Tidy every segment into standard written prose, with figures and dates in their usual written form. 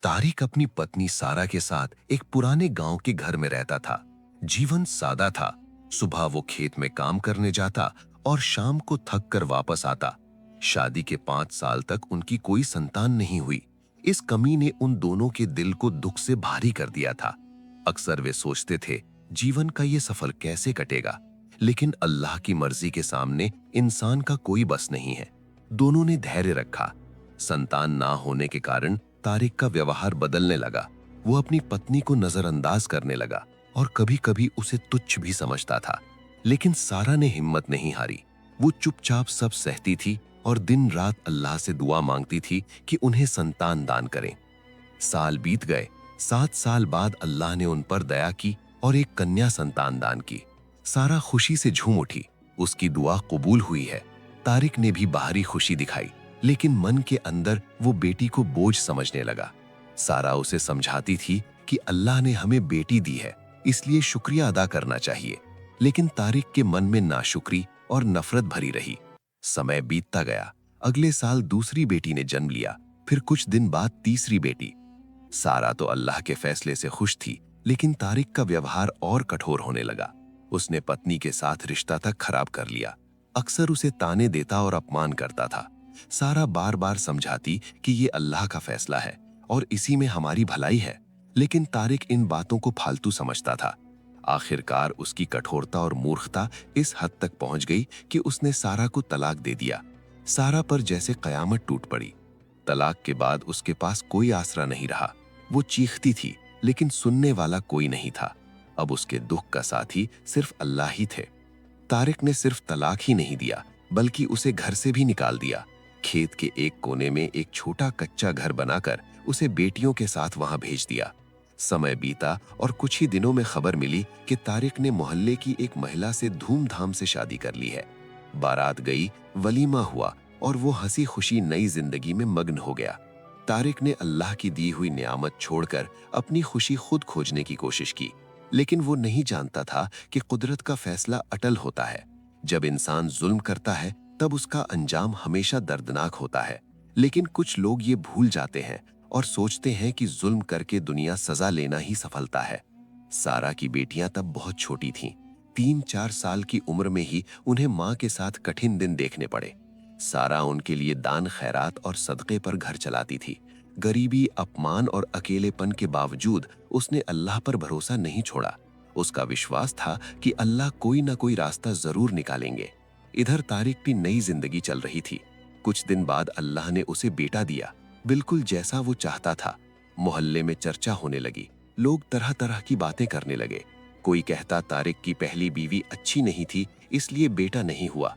तारिक अपनी पत्नी सारा के साथ एक पुराने गांव के घर में रहता था। जीवन सादा था। सुबह वो खेत में काम करने जाता और शाम को थक कर वापस आता। शादी के 5 साल तक उनकी कोई संतान नहीं हुई। इस कमी ने उन दोनों के दिल को दुख से भारी कर दिया था। अक्सर वे सोचते थे, जीवन का ये सफर कैसे कटेगा, लेकिन अल्लाह की मर्जी के सामने इंसान का कोई बस नहीं है। दोनों ने धैर्य रखा। संतान ना होने के कारण तारिक का व्यवहार बदलने लगा। वो अपनी पत्नी को नजरअंदाज करने लगा और कभी-कभी उसे तुच्छ भी समझता था। लेकिन सारा ने हिम्मत नहीं हारी। वो चुपचाप सब सहती थी और दिन रात अल्लाह से दुआ मांगती थी कि उन्हें संतान दान करें। साल बीत गए। 7 साल बाद अल्लाह ने उन पर दया की और एक कन्या संतान दान की। सारा खुशी से झूम उठी। उसकी दुआ कबूल हुई है। तारिक ने भी बाहरी खुशी दिखाई, लेकिन मन के अंदर वो बेटी को बोझ समझने लगा। सारा उसे समझाती थी कि अल्लाह ने हमें बेटी दी है, इसलिए शुक्रिया अदा करना चाहिए। लेकिन तारिक के मन में नाशुक्री और नफरत भरी रही। समय बीतता गया। अगले साल दूसरी बेटी ने जन्म लिया, फिर कुछ दिन बाद तीसरी बेटी। सारा तो अल्लाह के फैसले से खुश थी, लेकिन तारिक का व्यवहार और कठोर होने लगा। उसने पत्नी के साथ रिश्ता तक खराब कर लिया। अक्सर उसे ताने देता और अपमान करता था। सारा बार बार समझाती कि ये अल्लाह का फैसला है और इसी में हमारी भलाई है, लेकिन तारिक इन बातों को फालतू समझता था। आखिरकार उसकी कठोरता और मूर्खता इस हद तक पहुंच गई कि उसने सारा को तलाक दे दिया। सारा पर जैसे कयामत टूट पड़ी। तलाक के बाद उसके पास कोई आसरा नहीं रहा। वो चीखती थी, लेकिन सुनने वाला कोई नहीं था। अब उसके दुख का साथी सिर्फ अल्लाह ही थे। तारिक ने सिर्फ तलाक ही नहीं दिया, बल्कि उसे घर से भी निकाल दिया। खेत के एक कोने में एक छोटा कच्चा घर बनाकर उसे बेटियों के साथ वहां भेज दिया। समय बीता और कुछ ही दिनों में खबर मिली कि तारिक ने मोहल्ले की एक महिला से धूमधाम से शादी कर ली है। बारात गई, वलीमा हुआ और वो हंसी खुशी नई जिंदगी में मग्न हो गया। तारिक ने अल्लाह की दी हुई नियामत छोड़कर अपनी खुशी खुद खोजने की कोशिश की, लेकिन वो नहीं जानता था कि कुदरत का फैसला अटल होता है। जब इंसान जुल्म करता है तब उसका अंजाम हमेशा दर्दनाक होता है। लेकिन कुछ लोग ये भूल जाते हैं और सोचते हैं कि जुल्म करके दुनिया सजा लेना ही सफलता है। सारा की बेटियां तब बहुत छोटी थीं। 3-4 साल की उम्र में ही उन्हें मां के साथ कठिन दिन देखने पड़े। सारा उनके लिए दान खैरात और सदक़े पर घर चलाती थी। गरीबी, अपमान और अकेलेपन के बावजूद उसने अल्लाह पर भरोसा नहीं छोड़ा। उसका विश्वास था कि अल्लाह कोई ना कोई रास्ता जरूर निकालेंगे। इधर तारिक की नई जिंदगी चल रही थी। कुछ दिन बाद अल्लाह ने उसे बेटा दिया, बिल्कुल जैसा वो चाहता था। मोहल्ले में चर्चा होने लगी। लोग तरह तरह की बातें करने लगे। कोई कहता तारिक की पहली बीवी अच्छी नहीं थी, इसलिए बेटा नहीं हुआ।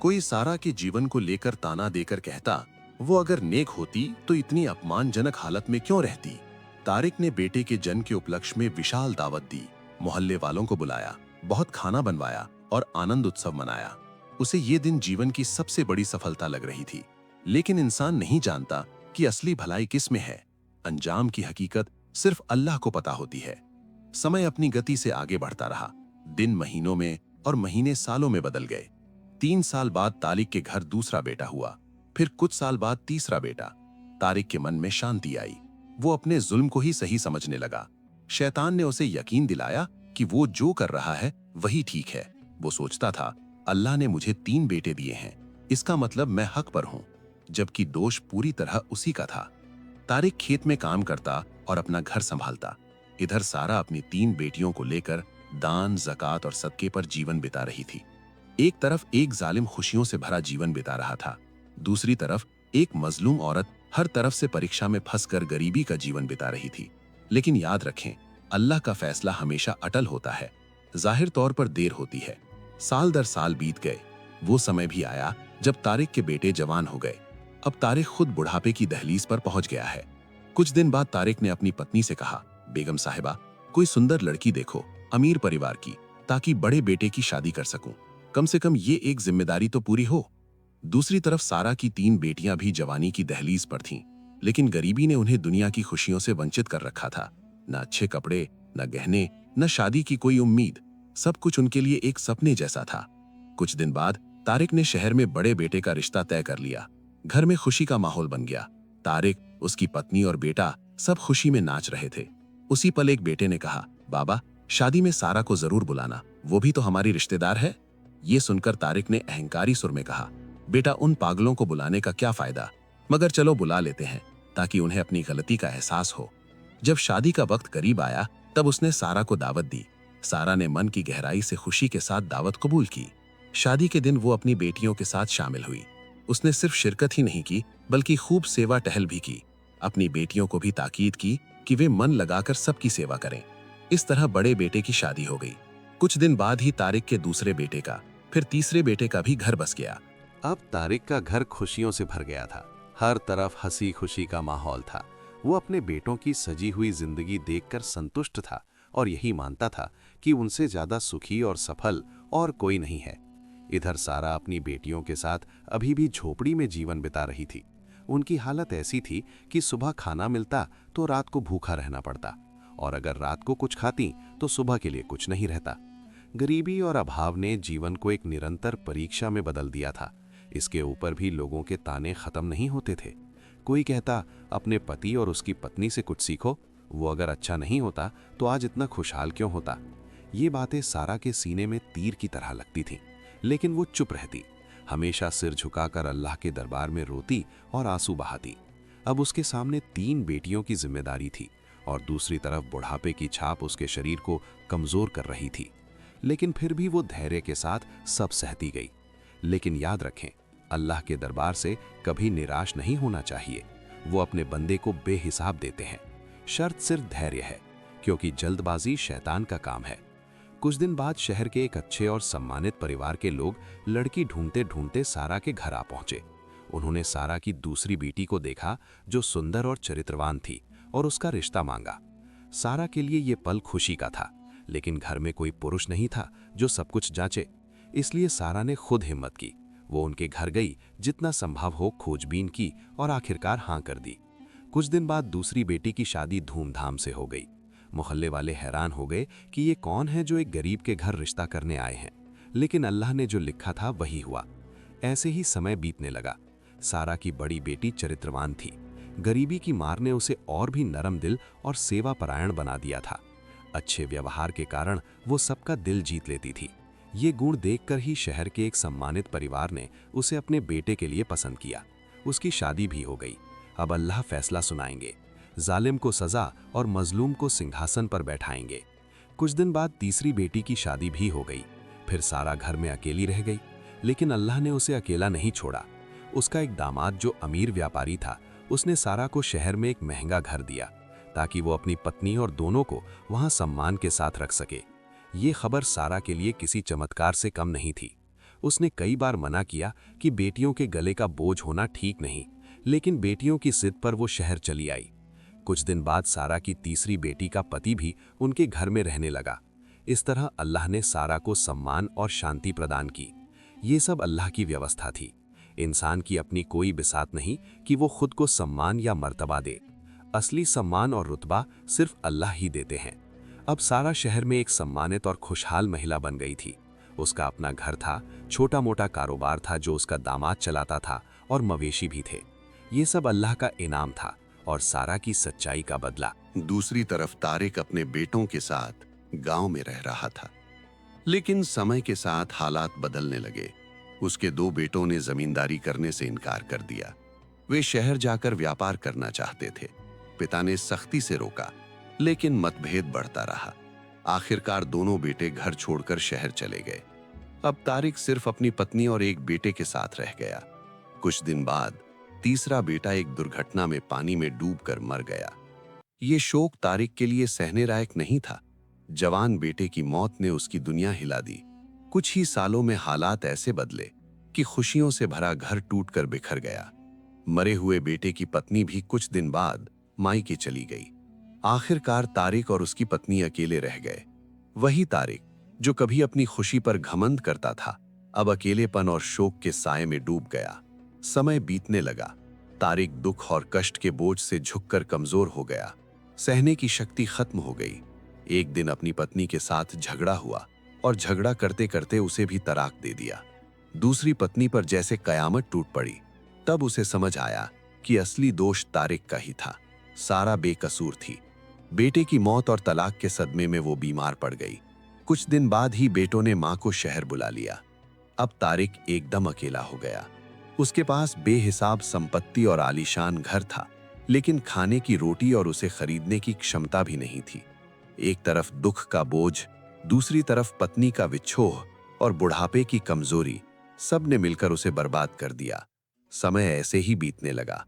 कोई सारा के जीवन को लेकर ताना देकर कहता, वो अगर नेक होती तो इतनी अपमानजनक हालत में क्यों रहती। तारिक ने बेटे के जन्म के उपलक्ष्य में विशाल दावत दी। मोहल्ले वालों को बुलाया, बहुत खाना बनवाया और आनंद उत्सव मनाया। उसे ये दिन जीवन की सबसे बड़ी सफलता लग रही थी। लेकिन इंसान नहीं जानता कि असली भलाई किस में है। अंजाम की हकीकत सिर्फ अल्लाह को पता होती है। समय अपनी गति से आगे बढ़ता रहा। दिन महीनों में और महीने सालों में बदल गए। 3 साल बाद तारिक के घर दूसरा बेटा हुआ, फिर कुछ साल बाद तीसरा बेटा। तारिक के मन में शांति आई। वो अपने जुल्म को ही सही समझने लगा। शैतान ने उसे यकीन दिलाया कि वो जो कर रहा है वही ठीक है। वो सोचता था, अल्लाह ने मुझे 3 बेटे दिए हैं, इसका मतलब मैं हक पर हूं, जबकि दोष पूरी तरह उसी का था। तारिक खेत में काम करता और अपना घर संभालता। इधर सारा अपनी 3 बेटियों को लेकर दान, ज़कात और सदके पर जीवन बिता रही थी। एक तरफ एक जालिम खुशियों से भरा जीवन बिता रहा था, दूसरी तरफ एक मजलूम औरत हर तरफ से परीक्षा में फंसकर गरीबी का जीवन बिता रही थी। लेकिन याद रखें, अल्लाह का फैसला हमेशा अटल होता है। जाहिर तौर पर देर होती है। साल दर साल बीत गए। वो समय भी आया जब तारिक के बेटे जवान हो गए। अब तारिक खुद बुढ़ापे की दहलीज पर पहुंच गया है। कुछ दिन बाद तारिक ने अपनी पत्नी से कहा, बेगम साहिबा, कोई सुंदर लड़की देखो, अमीर परिवार की, ताकि बड़े बेटे की शादी कर सकूं। कम से कम ये एक जिम्मेदारी तो पूरी हो। दूसरी तरफ सारा की 3 बेटियां भी जवानी की दहलीज पर थीं, लेकिन गरीबी ने उन्हें दुनिया की खुशियों से वंचित कर रखा था। न अच्छे कपड़े, न गहने, न शादी की कोई उम्मीद। सब कुछ उनके लिए एक सपने जैसा था। कुछ दिन बाद तारिक ने शहर में बड़े बेटे का रिश्ता तय कर लिया। घर में खुशी का माहौल बन गया। तारिक, उसकी पत्नी और बेटा सब खुशी में नाच रहे थे। उसी पल एक बेटे ने कहा, बाबा, शादी में सारा को जरूर बुलाना, वो भी तो हमारी रिश्तेदार है। ये सुनकर तारिक ने अहंकारी सुर में कहा, बेटा, उन पागलों को बुलाने का क्या फायदा, मगर चलो बुला लेते हैं ताकि उन्हें अपनी गलती का एहसास हो। जब शादी का वक्त करीब आया तब उसने सारा को दावत दी। सारा ने मन की गहराई से खुशी के साथ दावत कबूल की। शादी के दिन वो अपनी बेटियों के साथ शामिल हुई। उसने सिर्फ शिरकत ही नहीं की बल्कि खूब सेवा टहल भी की। अपनी बेटियों को भी ताकीद की कि वे मन लगाकर सबकी सेवा करें। इस तरह बड़े बेटे की शादी हो गई। कुछ दिन बाद ही तारिक के दूसरे बेटे का, फिर तीसरे बेटे का भी घर बस गया। अब तारिक का घर खुशियों से भर गया था। हर तरफ हंसी खुशी का माहौल था। वो अपने बेटों की सजी हुई जिंदगी देखकर संतुष्ट था और यही मानता था कि उनसे ज्यादा सुखी और सफल और कोई नहीं है। इधर सारा अपनी बेटियों के साथ अभी भी झोपड़ी में जीवन बिता रही थी। उनकी हालत ऐसी थी कि सुबह खाना मिलता तो रात को भूखा रहना पड़ता, और अगर रात को कुछ खाती तो सुबह के लिए कुछ नहीं रहता। गरीबी और अभाव ने जीवन को एक निरंतर परीक्षा में बदल दिया था। इसके ऊपर भी लोगों के ताने खत्म नहीं होते थे। कोई कहता, अपने पति और उसकी पत्नी से कुछ सीखो, वो अगर अच्छा नहीं होता तो आज इतना खुशहाल क्यों होता। ये बातें सारा के सीने में तीर की तरह लगती थीं, लेकिन वो चुप रहती, हमेशा सिर झुकाकर अल्लाह के दरबार में रोती और आंसू बहाती। अब उसके सामने 3 बेटियों की जिम्मेदारी थी और दूसरी तरफ बुढ़ापे की छाप उसके शरीर को कमजोर कर रही थी। लेकिन फिर भी वो धैर्य के साथ सब सहती गई। लेकिन याद रखें, अल्लाह के दरबार से कभी निराश नहीं होना चाहिए। वो अपने बंदे को बेहिसाब देते हैं। शर्त सिर्फ धैर्य है, क्योंकि जल्दबाजी शैतान का काम है। कुछ दिन बाद शहर के एक अच्छे और सम्मानित परिवार के लोग लड़की ढूंढते ढूंढते सारा के घर आ पहुंचे। उन्होंने सारा की दूसरी बेटी को देखा जो सुंदर और चरित्रवान थी, और उसका रिश्ता मांगा। सारा के लिए ये पल खुशी का था, लेकिन घर में कोई पुरुष नहीं था जो सब कुछ जांचे। इसलिए सारा ने खुद हिम्मत की। वो उनके घर गई, जितना संभव हो खोजबीन की और आखिरकार हाँ कर दी। कुछ दिन बाद दूसरी बेटी की शादी धूमधाम से हो गई। मोहल्ले वाले हैरान हो गए कि ये कौन है जो एक गरीब के घर रिश्ता करने आए हैं, लेकिन अल्लाह ने जो लिखा था वही हुआ। ऐसे ही समय बीतने लगा। सारा की बड़ी बेटी चरित्रवान थी। गरीबी की मार ने उसे और भी नरम दिल और सेवा परायण बना दिया था। अच्छे व्यवहार के कारण वो सबका दिल जीत लेती थी। ये गुण देखकर ही शहर के एक सम्मानित परिवार ने उसे अपने बेटे के लिए पसंद किया। उसकी शादी भी हो गई। अब अल्लाह फैसला सुनाएंगे, जालिम को सजा और मजलूम को सिंहासन पर बैठाएंगे। कुछ दिन बाद तीसरी बेटी की शादी भी हो गई। फिर सारा घर में अकेली रह गई, लेकिन अल्लाह ने उसे अकेला नहीं छोड़ा। उसका एक दामाद जो अमीर व्यापारी था, उसने सारा को शहर में एक महंगा घर दिया ताकि वो अपनी पत्नी और दोनों को वहां सम्मान के साथ रख सके। ये खबर सारा के लिए किसी चमत्कार से कम नहीं थी। उसने कई बार मना किया कि बेटियों के गले का बोझ होना ठीक नहीं, लेकिन बेटियों की जिद पर वो शहर चली आई। कुछ दिन बाद सारा की तीसरी बेटी का पति भी उनके घर में रहने लगा। इस तरह अल्लाह ने सारा को सम्मान और शांति प्रदान की। ये सब अल्लाह की व्यवस्था थी। इंसान की अपनी कोई बिसात नहीं कि वो खुद को सम्मान या मर्तबा दे। असली सम्मान और रुतबा सिर्फ अल्लाह ही देते हैं। अब सारा शहर में एक सम्मानित और खुशहाल महिला बन गई थी। उसका अपना घर था, छोटा मोटा कारोबार था जो उसका दामाद चलाता था, और मवेशी भी थे। ये सब अल्लाह का इनाम था और सारा की सच्चाई का बदला। दूसरी तरफ तारिक अपने बेटों के साथ गांव में रह रहा था, लेकिन समय के साथ हालात बदलने लगे। उसके 2 बेटों ने जमींदारी करने से इनकार कर दिया। वे शहर जाकर व्यापार करना चाहते थे। पिता ने सख्ती से रोका, लेकिन मतभेद बढ़ता रहा। आखिरकार दोनों बेटे घर छोड़कर शहर चले गए। अब तारिक सिर्फ अपनी पत्नी और एक बेटे के साथ रह गया। कुछ दिन बाद तीसरा बेटा एक दुर्घटना में पानी में डूबकर मर गया। ये शोक तारिक के लिए सहने लायक नहीं था। जवान बेटे की मौत ने उसकी दुनिया हिला दी। कुछ ही सालों में हालात ऐसे बदले कि खुशियों से भरा घर टूटकर बिखर गया। मरे हुए बेटे की पत्नी भी कुछ दिन बाद मायके चली गई। आखिरकार तारिक और उसकी पत्नी अकेले रह गए। वही तारिक जो कभी अपनी खुशी पर घमंड करता था, अब अकेलेपन और शोक के साए में डूब गया। समय बीतने लगा। तारिक दुख और कष्ट के बोझ से झुककर कमजोर हो गया। सहने की शक्ति खत्म हो गई। एक दिन अपनी पत्नी के साथ झगड़ा हुआ और झगड़ा करते करते उसे भी तलाक दे दिया। दूसरी पत्नी पर जैसे कयामत टूट पड़ी। तब उसे समझ आया कि असली दोष तारिक का ही था। सारा बेकसूर थी। बेटे की मौत और तलाक के सदमे में वो बीमार पड़ गई। कुछ दिन बाद ही बेटों ने मां को शहर बुला लिया। अब तारिक एकदम अकेला हो गया। उसके पास बेहिसाब संपत्ति और आलीशान घर था, लेकिन खाने की रोटी और उसे खरीदने की क्षमता भी नहीं थी। एक तरफ दुख का बोझ, दूसरी तरफ पत्नी का विच्छोह और बुढ़ापे की कमजोरी, सब ने मिलकर उसे बर्बाद कर दिया। समय ऐसे ही बीतने लगा।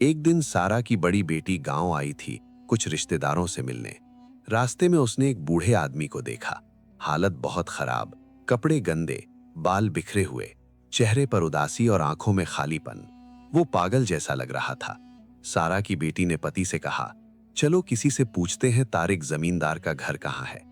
एक दिन सारा की बड़ी बेटी गांव आई थी कुछ रिश्तेदारों से मिलने। रास्ते में उसने एक बूढ़े आदमी को देखा। हालत बहुत खराब, कपड़े गंदे, बाल बिखरे हुए, चेहरे पर उदासी और आंखों में खालीपन। वो पागल जैसा लग रहा था। सारा की बेटी ने पति से कहा, चलो किसी से पूछते हैं तारिक जमींदार का घर कहाँ है।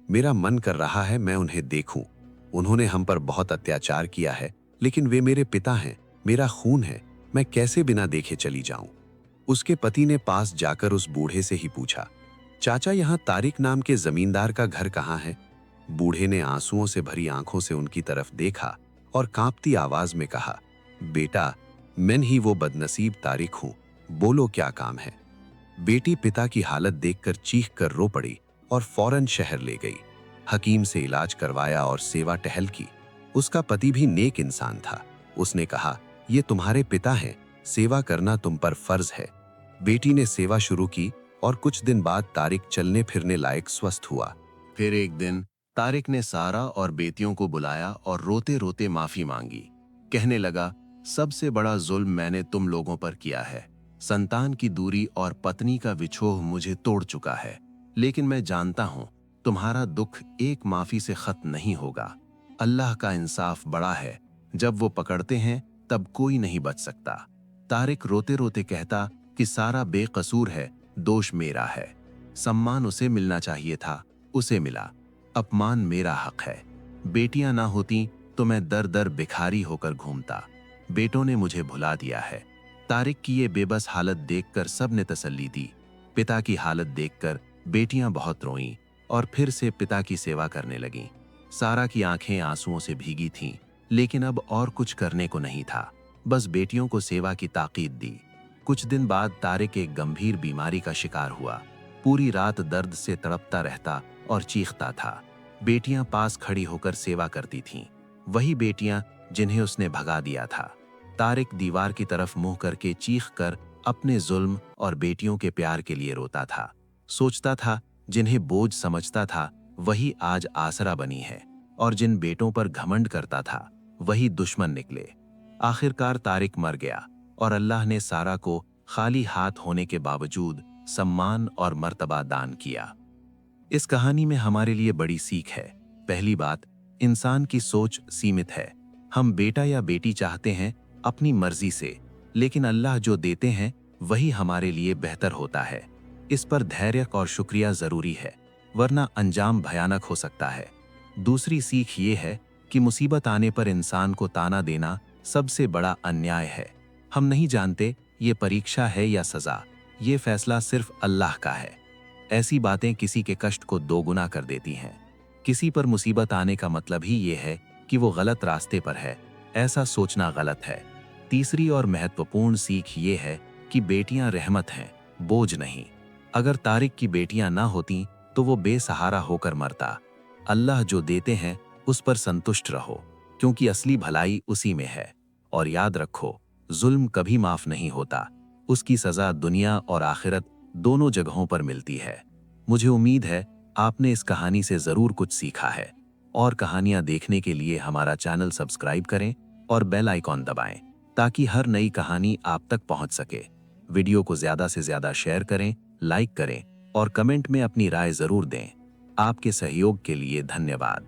मेरा मन कर रहा है मैं उन्हें देखूं। उन्होंने हम पर बहुत अत्याचार किया है, लेकिन वे मेरे पिता हैं, मेरा खून है, मैं कैसे बिना देखे चली जाऊं। उसके पति ने पास जाकर उस बूढ़े से ही पूछा, चाचा यहाँ तारिक नाम के जमींदार का घर कहाँ है। बूढ़े ने आंसुओं से भरी आंखों से उनकी तरफ देखा और कांपती आवाज में कहा, बेटा मैं ही वो बदनसीब तारिक हूं, बोलो क्या काम है। बेटी पिता की हालत देखकर चीख कर रो पड़ी और फौरन शहर ले गई। हकीम से इलाज करवाया और सेवा टहल की। उसका पति भी नेक इंसान था। उसने कहा, ये तुम्हारे पिता हैं, सेवा करना तुम पर फर्ज है। बेटी ने सेवा शुरू की और कुछ दिन बाद तारिक चलने फिरने लायक स्वस्थ हुआ। फिर एक दिन तारिक ने सारा और बेटियों को बुलाया और रोते रोते माफी मांगी। कहने लगा, सबसे बड़ा जुल्म मैंने तुम लोगों पर किया है। संतान की दूरी और पत्नी का विछोह मुझे तोड़ चुका है, लेकिन मैं जानता हूं तुम्हारा दुख एक माफी से खत्म नहीं होगा। अल्लाह का इंसाफ बड़ा है, जब वो पकड़ते हैं तब कोई नहीं बच सकता। तारिक रोते रोते कहता कि सारा बेकसूर है, दोष मेरा है। सम्मान उसे मिलना चाहिए था, उसे मिला। अपमान मेरा हक है। बेटियां ना होती तो मैं दर दर भिखारी होकर घूमता। बेटों ने मुझे भुला दिया है। तारिक की ये बेबस हालत देखकर सब ने तसल्ली दी। पिता की हालत देखकर बेटियां बहुत रोईं और फिर से पिता की सेवा करने लगीं। सारा की आंखें आंसुओं से भीगी थीं, लेकिन अब और कुछ करने को नहीं था, बस बेटियों को सेवा की ताकीद दी। कुछ दिन बाद तारिक एक गंभीर बीमारी का शिकार हुआ। पूरी रात दर्द से तड़पता रहता और चीखता था। बेटियां पास खड़ी होकर सेवा करती थीं, वही बेटियां जिन्हें उसने भगा दिया था। तारिक दीवार की तरफ मुंह करके चीख कर अपने जुल्म और बेटियों के प्यार के लिए रोता था। सोचता था, जिन्हें बोझ समझता था वही आज आसरा बनी है, और जिन बेटों पर घमंड करता था वही दुश्मन निकले। आखिरकार तारिक मर गया और अल्लाह ने सारा को खाली हाथ होने के बावजूद सम्मान और मर्तबा दान किया। इस कहानी में हमारे लिए बड़ी सीख है। पहली बात, इंसान की सोच सीमित है। हम बेटा या बेटी चाहते हैं अपनी मर्जी से, लेकिन अल्लाह जो देते हैं वही हमारे लिए बेहतर होता है। इस पर धैर्य और शुक्रिया जरूरी है, वरना अंजाम भयानक हो सकता है। दूसरी सीख ये है कि मुसीबत आने पर इंसान को ताना देना सबसे बड़ा अन्याय है। हम नहीं जानते ये परीक्षा है या सजा, ये फैसला सिर्फ अल्लाह का है। ऐसी बातें किसी के कष्ट को दोगुना कर देती हैं। किसी पर मुसीबत आने का मतलब ही ये है कि वो गलत रास्ते पर है, ऐसा सोचना गलत है। तीसरी और महत्वपूर्ण सीख ये है कि बेटियां रहमत हैं, बोझ नहीं। अगर तारिक की बेटियां ना होती तो वो बेसहारा होकर मरता। अल्लाह जो देते हैं उस पर संतुष्ट रहो, क्योंकि असली भलाई उसी में है। और याद रखो, जुल्म कभी माफ नहीं होता, उसकी सजा दुनिया और आखिरत दोनों जगहों पर मिलती है। मुझे उम्मीद है आपने इस कहानी से जरूर कुछ सीखा है। और कहानियां देखने के लिए हमारा चैनल सब्सक्राइब करें और बेल आइकॉन दबाएं, ताकि हर नई कहानी आप तक पहुंच सके। वीडियो को ज्यादा से ज्यादा शेयर करें, लाइक करें और कमेंट में अपनी राय जरूर दें। आपके सहयोग के लिए धन्यवाद।